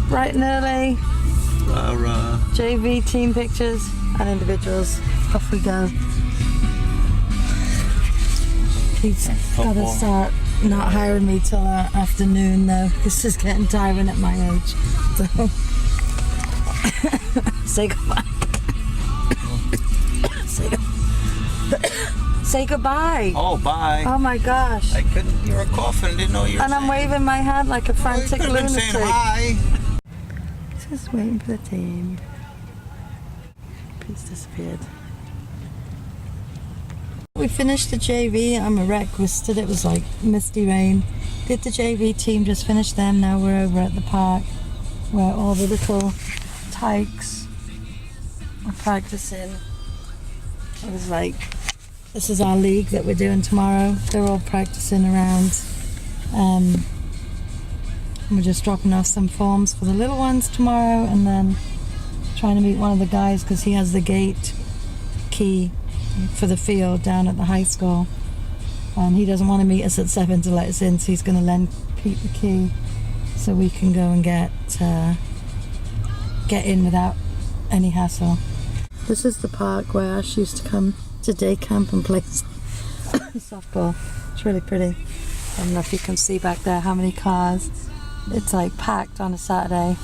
bright and early. JV team pictures and individuals. Off we go. He's got to start not hiring me till afternoon though. This is getting tiring at my age. So say goodbye. Say goodbye. Oh, bye. Oh my gosh. I couldn't. You were coughing. Didn't know you were. And I'm waving my hand like a frantic you lunatic. saying hi. Just waiting for the team. Pete's disappeared. We finished the JV. I'm a wreck. We stood. It was like misty rain. Did the JV team, just finished them. Now we're over at the park where all the little tykes are practicing. It was like, this is our league that we're doing tomorrow. They're all practicing around. We're just dropping off some forms for the little ones tomorrow, and then trying to meet one of the guys because he has the gate key for the field down at the high school, and he doesn't want to meet us at 7 to let us in, so he's going to lend Pete the key so we can go and get in without any hassle. This is the park where Ash used to come to day camp and play softball. It's really pretty. I don't know if you can see back there how many cars. It's like packed on a Saturday,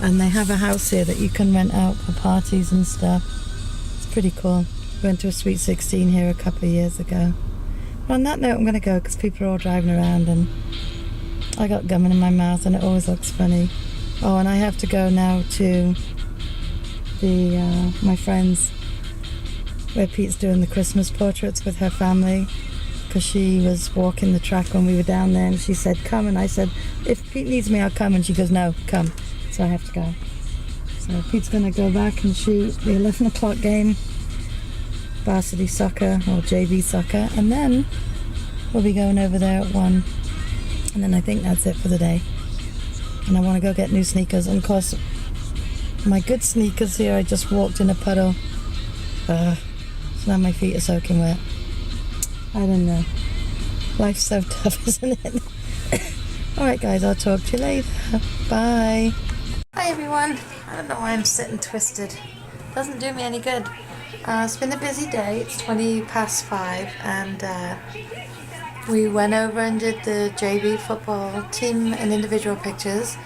and they have a house here that you can rent out for parties and stuff. It's pretty cool. We went to a Sweet 16 here a couple of years ago. But on that note, I'm going to go because people are all driving around and I got gum in my mouth and it always looks funny. Oh, and I have to go now to my friend's where Pete's doing the Christmas portraits with her family, because she was walking the track when we were down there and she said come, and I said if Pete needs me I'll come, and she goes no, come. So I have to go. So Pete's going to go back and shoot the 11 o'clock game, varsity soccer or JV soccer, and then we'll be going over there at 1, and then I think that's it for the day. And I want to go get new sneakers, and of course my good sneakers here, I just walked in a puddle, so now my feet are soaking wet. I don't know. Life's so tough, isn't it? Alright guys, I'll talk to you later. Bye. Hi everyone. I don't know why I'm sitting twisted. Doesn't do me any good. It's been a busy day. It's 5:20 and we went over and did the JV football team and individual pictures.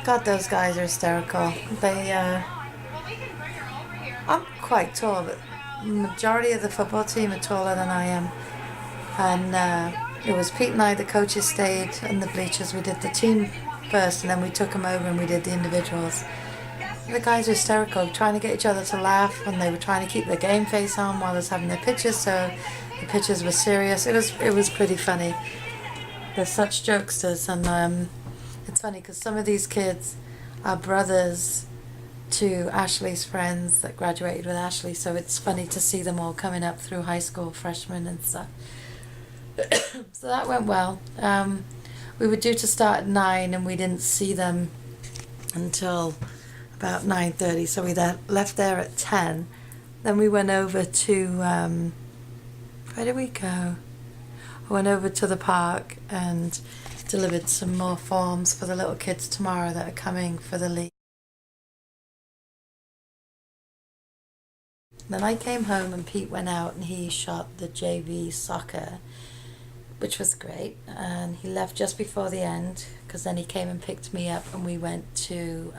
God, those guys are hysterical. I'm quite tall, but the majority of the football team are taller than I am. And it was Pete and I, the coaches, stayed in the bleachers. We did the team first, and then we took them over and we did the individuals. The guys were hysterical, trying to get each other to laugh, and they were trying to keep their game face on while I was having their pictures, so the pictures were serious. It was pretty funny. They're such jokesters, and it's funny because some of these kids are brothers to Ashley's friends that graduated with Ashley, so it's funny to see them all coming up through high school, freshmen and stuff. So that went well. We were due to start at 9 and we didn't see them until about 9:30, so we left there at 10. Then we went over to where did we go? I went over to the park and delivered some more forms for the little kids tomorrow that are coming for the league. Then I came home and Pete went out and he shot the JV soccer, which was great, and he left just before the end because then he came and picked me up and we went to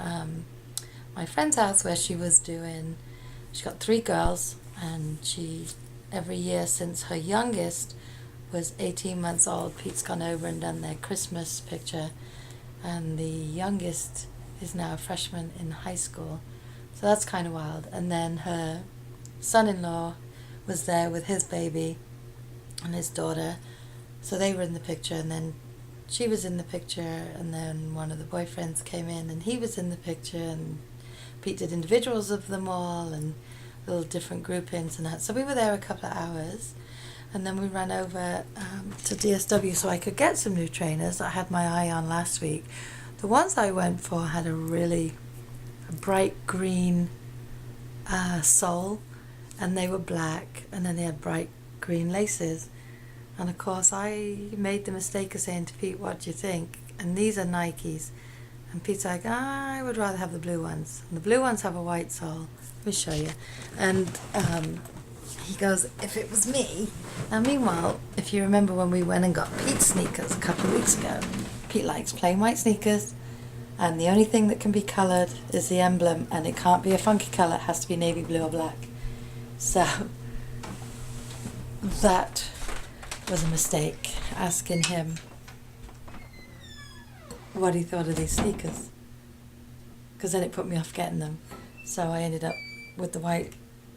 my friend's house where she got 3 girls, and every year since her youngest was 18 months old, Pete's gone over and done their Christmas picture, and the youngest is now a freshman in high school, so that's kind of wild. And then her son-in-law was there with his baby and his daughter, so they were in the picture, and then she was in the picture, and then one of the boyfriends came in and he was in the picture, and Pete did individuals of them all and little different groupings and that. So we were there a couple of hours, and then we ran over to DSW so I could get some new trainers that I had my eye on last week. The ones I went for had a really bright green sole, and they were black, and then they had bright green laces. And of course I made the mistake of saying to Pete, what do you think? And these are Nikes, And Pete's like, I would rather have the blue ones. And the blue ones have a white sole. Let me show you. And he goes, if it was me. Now, meanwhile, if you remember when we went and got Pete's sneakers a couple of weeks ago, Pete likes plain white sneakers. And the only thing that can be coloured is the emblem. And it can't be a funky colour. It has to be navy blue or black. So that was a mistake, asking him what he thought of these sneakers, because then it put me off getting them. So I ended up with the white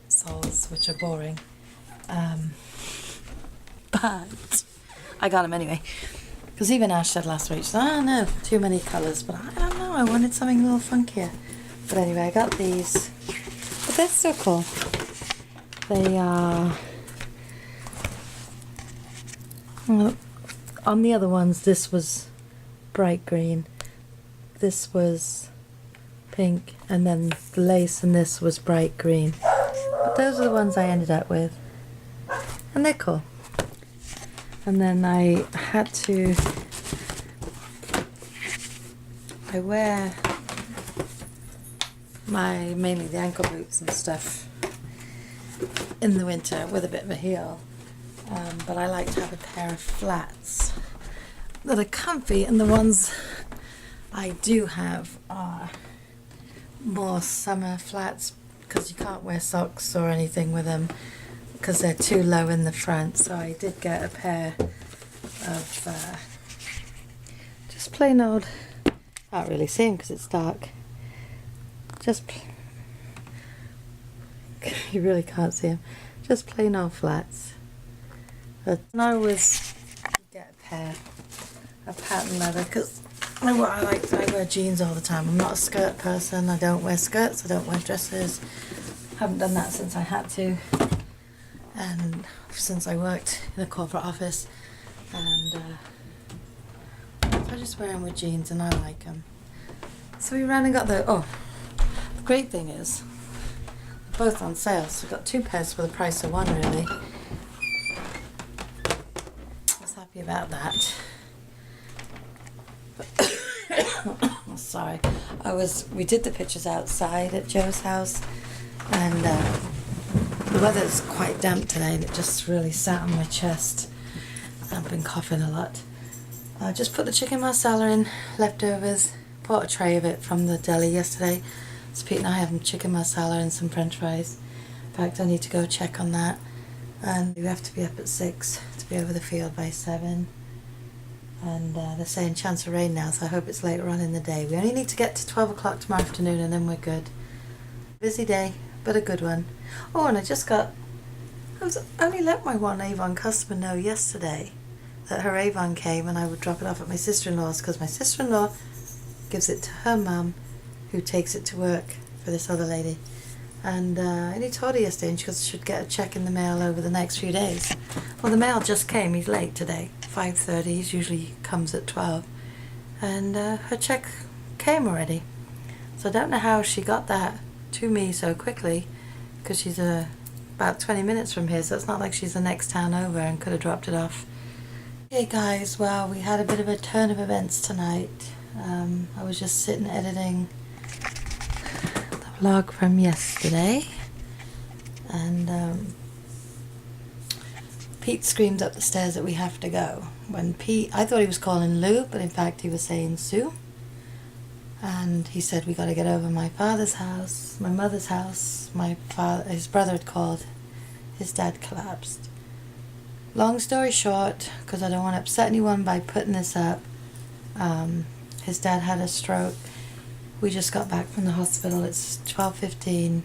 soles, which are boring, but I got them anyway, because even Ash said last week, she said, oh no, too many colours, but I don't know, I wanted something a little funkier. But anyway, I got these, but they're still cool. They are, well, on the other ones this was bright green, this was pink, and then the lace in this was bright green. But those are the ones I ended up with, and they're cool. And then I wear mainly the ankle boots and stuff in the winter with a bit of a heel, but I like to have a pair of flats that are comfy, and the ones I do have are more summer flats, because you can't wear socks or anything with them because they're too low in the front. So I did get a pair of just plain old, can't really see them because it's dark, you really can't see them, just plain old flats. But I always get a pair of pattern leather, because I wear jeans all the time. I'm not a skirt person. I don't wear skirts, I don't wear dresses. Haven't done that since I had to, and since I worked in a corporate office, and I just wear them with jeans and I like them. So we ran and got the great thing is they're both on sale, so we got two pairs for the price of one, really. I was happy about that. Sorry, we did the pictures outside at Joe's house, and the weather's quite damp today, and it just really sat on my chest. I've been coughing a lot. I just put the chicken marsala in, leftovers, bought a tray of it from the deli yesterday. So Pete and I have chicken marsala and some french fries. In fact, I need to go check on that, and we have to be up at 6 to be over the field by 7. And they're saying chance of rain now, so I hope it's later on in the day. We only need to get to 12 o'clock tomorrow afternoon, and then we're good. Busy day, but a good one. Oh, and I only let my one Avon customer know yesterday that her Avon came, and I would drop it off at my sister-in-law's, because my sister-in-law gives it to her mum, who takes it to work for this other lady. And I only told her yesterday, and she goes, should get a check in the mail over the next few days. Well, the mail just came. He's late today, 5:30. He usually comes at 12. And her check came already. So I don't know how she got that to me so quickly, because she's about 20 minutes from here, so it's not like she's the next town over and could have dropped it off. Hey guys, well, we had a bit of a turn of events tonight. I was just sitting editing the vlog from yesterday, and Pete screamed up the stairs that we have to go. I thought he was calling Lou, but in fact he was saying Sue. And he said, we got to get over my father's house, my mother's house. His brother had called, his dad collapsed. Long story short, because I don't want to upset anyone by putting this up, his dad had a stroke. We just got back from the hospital. It's 12:15.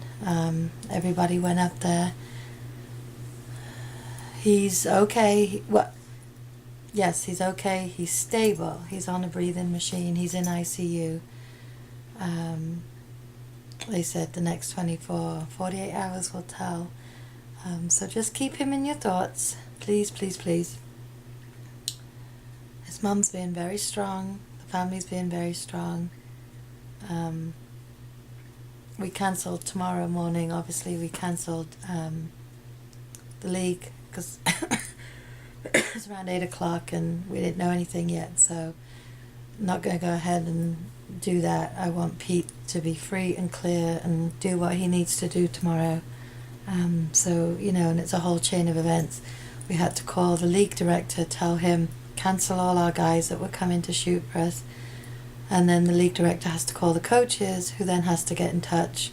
Everybody went up there. He's okay. Yes, he's okay. He's stable. He's on a breathing machine. He's in ICU. They said the next 48 hours will tell. So just keep him in your thoughts. Please, please, please. His mum's being very strong. The family's being very strong. We cancelled tomorrow morning. Obviously, we cancelled the league because it's around 8 o'clock and we didn't know anything yet. So not going to go ahead and do that. I want Pete to be free and clear and do what he needs to do tomorrow. So, you know, and it's a whole chain of events. We had to call the league director, tell him, cancel all our guys that were coming to shoot for us. And then the league director has to call the coaches, who then has to get in touch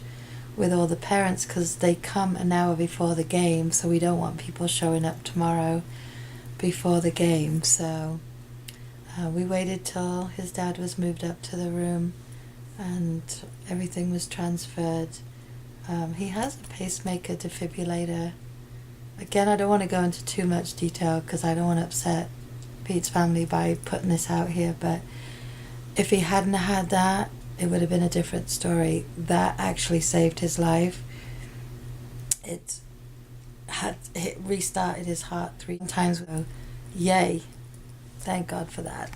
with all the parents because they come an hour before the game, so we don't want people showing up tomorrow before the game. So we waited till his dad was moved up to the room and everything was transferred. He has a pacemaker defibrillator. Again, I don't want to go into too much detail because I don't want to upset Pete's family by putting this out here, but if he hadn't had that, it would have been a different story. That actually saved his life. It restarted his heart 3 times. Yay. Thank God for that.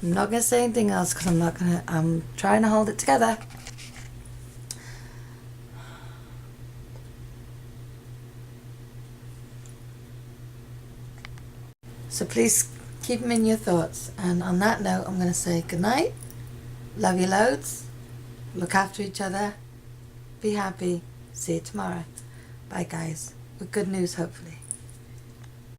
I'm not going to say anything else because I'm trying to hold it together. So please keep them in your thoughts. And on that note, I'm going to say good night. Love you loads. Look after each other. Be happy. See you tomorrow. Bye, guys. With good news, hopefully.